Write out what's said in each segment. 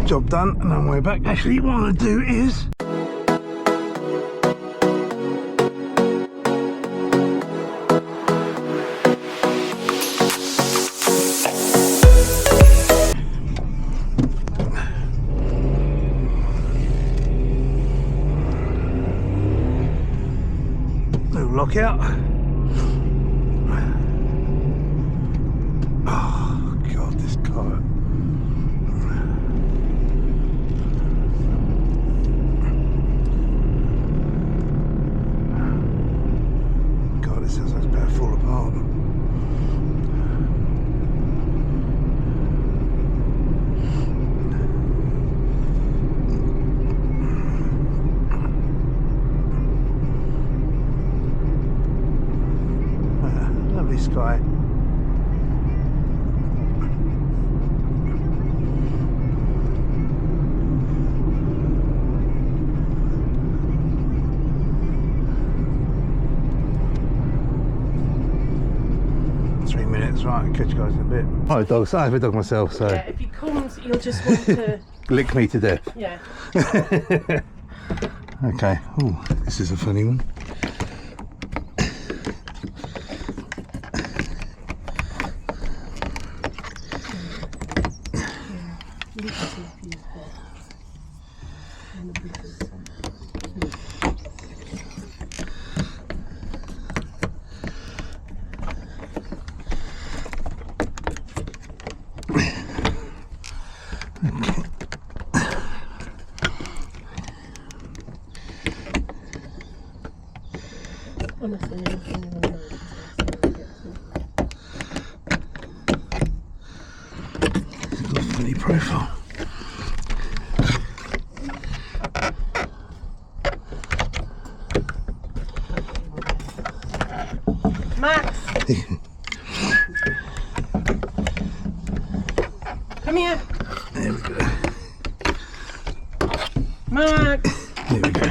Job done, and on my way back. Actually, what I'm going to do is little lockout. Oh God, this car. God, it sounds like it's about to fall apart. Lovely sky. Right, I'll catch you guys in a bit. Hi dogs, I have a dog myself, so yeah, if he comes you'll just want to lick me to death. yeah. Okay. Oh, this is a funny one. Honestly, funny profile. Max! Come here! There we go. Max! There we go.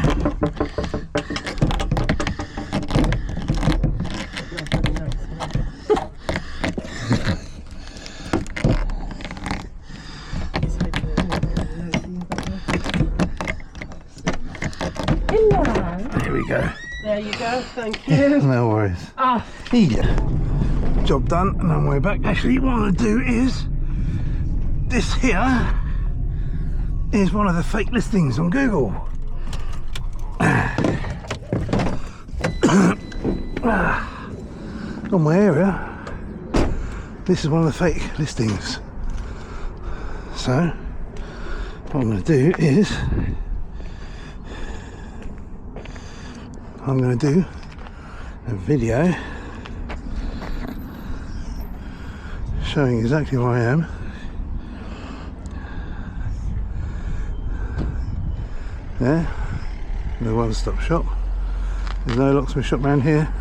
There we go. There you go, thank you. No worries. Ah, Yeah. Job done, and on my way back. Actually, what I'm going to do is this here is one of the fake listings on Google. On my area, this is one of the fake listings. So what I'm going to do is I'm going to do a video showing exactly where I am. There, the one-stop shop. There's no locksmith shop around here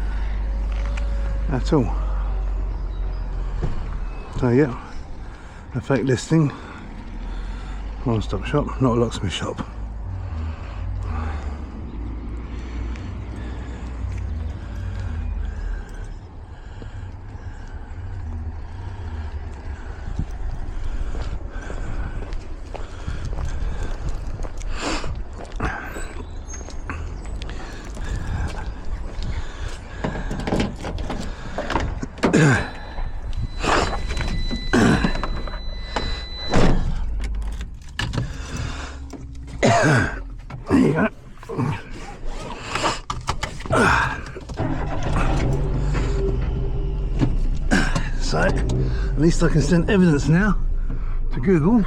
at all. So yeah, a fake listing, one-stop shop, not a locksmith shop. There you go. So, at least I can send evidence now to Google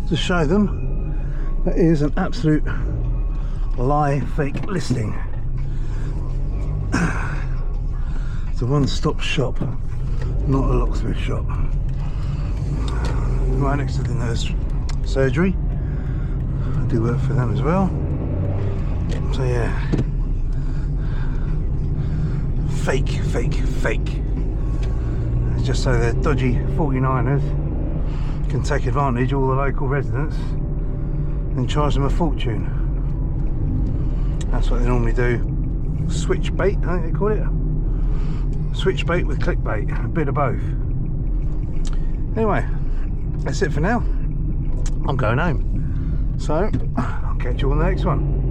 to show them that is an absolute lie, fake listing. It's a one-stop shop, not a locksmith shop. Right next to the nurse surgery. I do work for them as well. So yeah, fake. Just so the dodgy 49ers can take advantage of all the local residents and charge them a fortune. That's what they normally do. Switch bait, I think they call it. Switch bait with clickbait, a bit of both. Anyway, that's it for now. I'm going home. So I'll catch you on the next one.